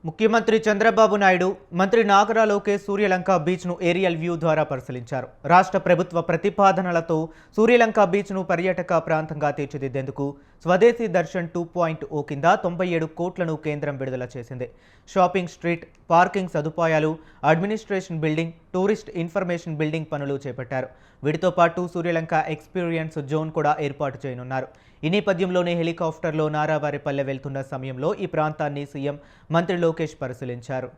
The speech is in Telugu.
ముఖ్యమంత్రి చంద్రబాబు నాయుడు మంత్రి నాగరా లోకేష్ సూర్యలంక బీచ్ను ఏరియల్ వ్యూ ద్వారా పరిశీలించారు. రాష్ట్ర ప్రభుత్వ ప్రతిపాదనలతో సూర్యలంక బీచ్ను పర్యాటక ప్రాంతంగా తీర్చిదిద్దేందుకు స్వదేశీ దర్శన్ 2.0 కింద 97 కోట్లను కేంద్రం విడుదల చేసింది. షాపింగ్ స్ట్రీట్, పార్కింగ్ సదుపాయాలు, administration building, tourist information building పనులు చేపట్టారు. వీటితో పాటు సూర్యలంక ఎక్స్పీరియన్స్ జోన్ కూడా ఏర్పాటు చేయనున్నారు. ఈ నేపథ్యంలోనే హెలికాప్టర్లో నారావారిపల్లె వెళ్తున్న సమయంలో ఈ ప్రాంతాన్ని సీఎం మంత్రి లోకేష్ పరిశీలించారు.